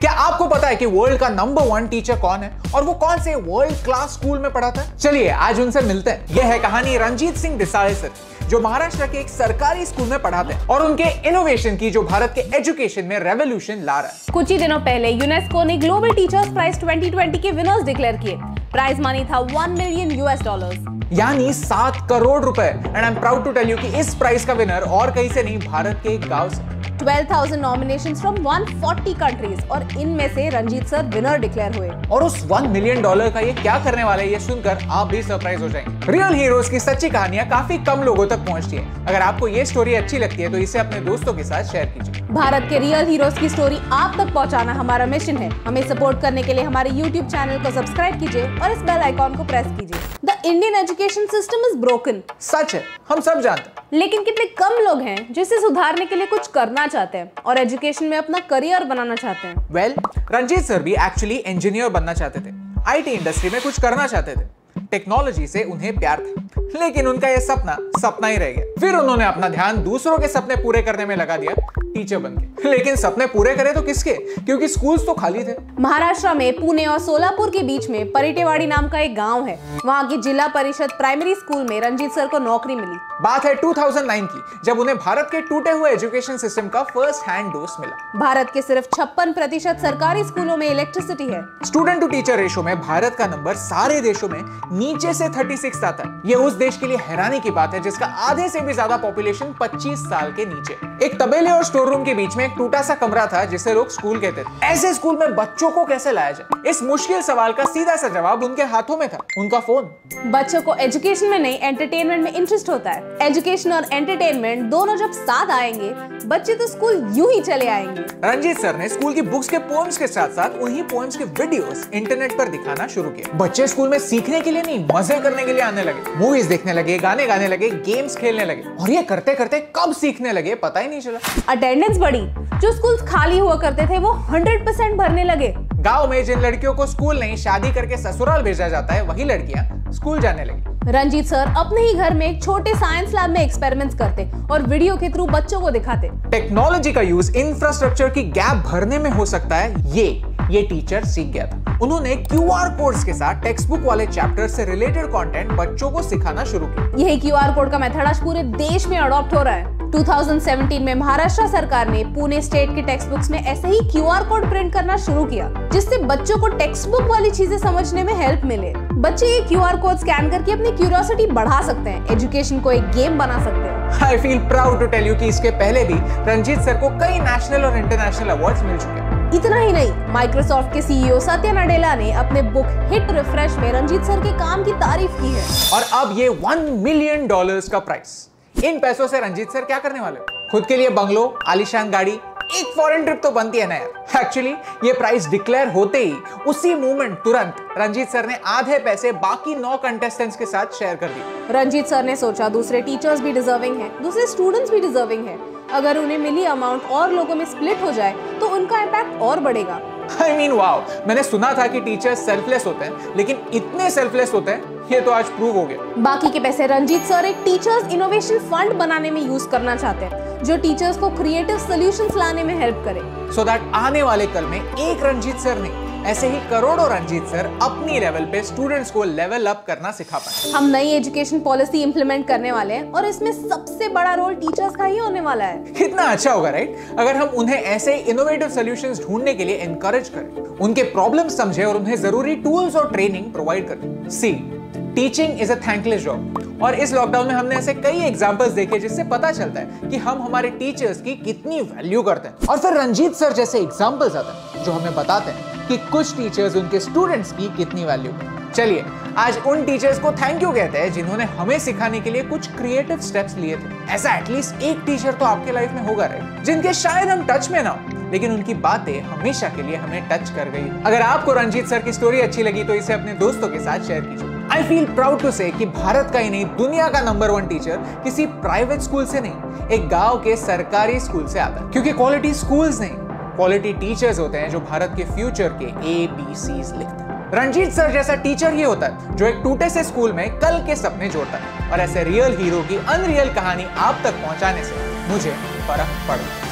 क्या आपको पता है कि वर्ल्ड का नंबर 1 टीचर कौन है और वो कौन से वर्ल्ड क्लास स्कूल में पढ़ा था? चलिए आज उनसे मिलते हैं। यह है कहानी रंजीत सिंह देसाई सर, जो महाराष्ट्र के एक सरकारी स्कूल में पढ़ाते हैं और उनके इनोवेशन की जो भारत के एजुकेशन में रेवोल्यूशन ला रहा है। कुछ ही दिनों पहले यूनेस्को ने ग्लोबल टीचर्स प्राइज 2020 के विनर्स डिक्लेयर किए। प्राइज मनी था $1 मिलियन, यानी 7 करोड़ रुपए। And I am proud to tell you कि इस प्राइज का विनर और कहीं से नहीं, भारत के एक गांव से। 12,000 नॉमिनेशंस फ्रॉम 140 कंट्रीज और इनमें से रंजीत सर विनर डिक्लेयर हुए। और उस $1 मिलियन का ये क्या करने वाला है, ये सुनकर आप भी सरप्राइज हो जाएंगे। रियल हीरोज की सच्ची कहानियां काफी कम लोगों तक पहुंचती है। अगर आपको ये स्टोरी अच्छी लगती है तो इसे अपने दोस्तों के साथ शेयर कीजिए। भारत के रियल हीरोज की स्टोरी आप तक पहुंचाना हमारा मिशन है। हमें सपोर्ट करने के लिए हमारे YouTube चैनल को सब्सक्राइब कीजिए और इस बेल आइकॉन को प्रेस कीजिए। The Indian education system is broken. सच है, हम सब जानते हैं, लेकिन कितने कम लोग हैं जो इसे सुधारने के लिए कुछ करना चाहते हैं और एजुकेशन में अपना करियर बनाना चाहते हैं। वेल, रंजीत सर भी एक्चुअली इंजीनियर बनना चाहते थे, IT इंडस्ट्री में कुछ करना चाहते थे। टेक्नोलॉजी से उन्हें प्यार था, लेकिन उनका यह सपना ही रह गया। फिर उन्होंने अपना ध्यान दूसरों के सपने पूरे करने में लगा दिया, टीचर बनके। लेकिन सपने पूरे करे तो किसके, क्योंकि स्कूल्स तो खाली थे। महाराष्ट्र में पुणे और सोलापुर के बीच में परिटेवाड़ी नाम का एक गांव है। वहां की जिला परिषद प्राइमरी स्कूल में रंजीत सर को नौकरी मिली। बात है 2009 की, जब उन्हें भारत के टूटे हुए एजुकेशन सिस्टम का फर्स्ट हैंड डोज मिला। भारत के सिर्फ 56% सरकारी स्कूलों में इलेक्ट्रिसिटी है। स्टूडेंट टू टीचर रेशो में भारत का नंबर सारे देशों में नीचे से 36 आता है। ये उस देश के लिए हैरानी की बात है जिसका आधे से भी ज्यादा पॉपुलेशन 25 साल के नीचे। एक तबेले और स्टोर रूम के बीच में एक टूटा सा कमरा था जिसे लोग स्कूल कहते थे। ऐसे स्कूल में बच्चों को कैसे लाया जाए, इस मुश्किल सवाल का सीधा सा जवाब उनके हाथों में था, उनका फोन। बच्चों को एजुकेशन में नहीं, एंटरटेनमेंट में इंटरेस्ट होता है। एजुकेशन और एंटरटेनमेंट दोनों जब साथ आएंगे, बच्चे तो स्कूल यूं ही चले आएंगे। रंजीत सर ने स्कूल की बुक्स के पोएम्स के साथ साथ उन्हीं पोएम्स के वीडियोस इंटरनेट पर दिखाना शुरू किया। बच्चे स्कूल में सीखने के लिए नहीं, मजे करने के लिए आने लगे। मूवीज देखने लगे, गाने गाने लगे, गेम्स खेलने लगे। और ये करते करते कब सीखने लगे पता ही नहीं चला। अटेंडेंस बढ़ी, जो स्कूल खाली हुआ करते थे वो 100% भरने लगे। गांव में जिन लड़कियों को स्कूल नहीं, शादी करके ससुराल भेजा जाता है, वही लड़कियां स्कूल जाने लगी। रंजीत सर अपने ही घर में एक छोटे साइंस लैब में एक्सपेरिमेंट्स करते और वीडियो के थ्रू बच्चों को दिखाते। टेक्नोलॉजी का यूज इंफ्रास्ट्रक्चर की गैप भरने में हो सकता है, ये टीचर सीख गया था। उन्होंने QR कोड्स के साथ टेक्स्ट बुक वाले चैप्टर से रिलेटेड कंटेंट बच्चों को सिखाना शुरू किया। यही QR कोड का मेथड आज पूरे देश में अडॉप्ट हो रहा है। 2017 में महाराष्ट्र सरकार ने पुणे स्टेट के टेक्स्ट बुक्स में ऐसे ही QR कोड प्रिंट करना शुरू किया, जिससे बच्चों को टेक्स्ट बुक वाली चीजें समझने में हेल्प मिले। बच्चे ये QR कोड स्कैन करके अपनी क्यूरियोसिटी बढ़ा सकते हैं, एजुकेशन को एक गेम बना सकते हैं। I feel proud to tell you कि इसके पहले भी रंजीत सर को कई नेशनल और इंटरनेशनल अवार्ड्स मिल चुके हैं। इतना ही नहीं, माइक्रोसॉफ्ट के CEO सत्या नडेला ने अपने बुक हिट रिफ्रेश में रंजीत सर के काम की तारीफ की है। और अब ये $1 मिलियन का प्राइस, इन पैसों से रंजीत सर क्या करने वाले? खुद के लिए बंगलो, आलीशान गाड़ी, एक फॉरेन ट्रिप तो बनती है ना यार। एक्चुअली ये प्राइस डिक्लेयर होते ही उसी मोमेंट तुरंत रंजीत सर ने आधे पैसे बाकी 9 कंटेस्टेंट्स के साथ शेयर कर दिए। रंजीत सर ने सोचा दूसरे टीचर्स भी डिजर्विंग हैं, दूसरे स्टूडेंट्स भी डिजर्विंग हैं। अगर उन्हें मिली अमाउंट और लोगों में स्प्लिट हो जाए तो उनका इम्पैक्ट और बढ़ेगा। I mean, वाओ, मैंने सुना था कि टीचर्स सेल्फलेस होते हैं, लेकिन इतने सेल्फलेस होते हैं, ये तो आज प्रूव हो गया। बाकी के पैसे रंजीत सर एक टीचर्स इनोवेशन फंड बनाने में यूज करना चाहते हैं, जो टीचर्स को क्रिएटिव सॉल्यूशंस लाने में हेल्प करे। सो दैट आने वाले कल में एक रंजीत सर नहीं, ऐसे ही करोड़ों रंजीत सर अपनी लेवल पे स्टूडेंट्स को लेवल अप करना सिखा पाए। हम नई एजुकेशन पॉलिसी इंप्लीमेंट करने वाले हैं और इसमें सबसे बड़ा रोल टीचर्स का ही होने वाला है। कितना अच्छा होगा राइट, अगर हम उन्हें ऐसे इनोवेटिव सॉल्यूशंस ढूंढने के लिए एनकरेज करें, उनके प्रॉब्लम्स समझे और उन्हें जरूरी टूल्स और ट्रेनिंग प्रोवाइड करें। See, teaching is a thankless job. और इस लॉकडाउन में हमने ऐसे कई एग्जांपल्स देखे जिससे पता चलता है कि हम हमारे टीचर्स की कितनी वैल्यू करते हैं। और फिर रंजीत सर जैसे एग्जांपल्स आते हैं जो हमें बताते हैं कि कुछ टीचर्स उनके स्टूडेंट्स की कितनी वैल्यू करते हैं। चलिए आज उन टीचर्स को थैंक यू कहते हैं जिन्होंने हमें सिखाने के लिए कुछ क्रिएटिव स्टेप्स लिए थे। ऐसा एटलीस्ट एक टीचर तो आपके लाइफ में होगा राइट, जिनके शायद हम टच में ना हो, लेकिन उनकी बातें हमेशा के लिए हमें टच कर गई। अगर आपको रंजीत सर की स्टोरी अच्छी लगी तो इसे अपने दोस्तों के साथ शेयर कीजिए। I feel proud to say कि भारत का ही नहीं, दुनिया का नंबर 1 टीचर किसी प्राइवेट स्कूल से नहीं, एक गांव के सरकारी स्कूल से आता है। क्योंकि क्वालिटी स्कूल्स नहीं, क्वालिटी टीचर्स होते हैं जो भारत के फ्यूचर के ABCs लिखते हैं। रंजीत सर जैसा टीचर ही होता है जो एक टूटे से स्कूल में कल के सपने जोड़ता है। और ऐसे रियल हीरो की अनरियल कहानी आप तक पहुंचाने से मुझे फर्क पड़ता है।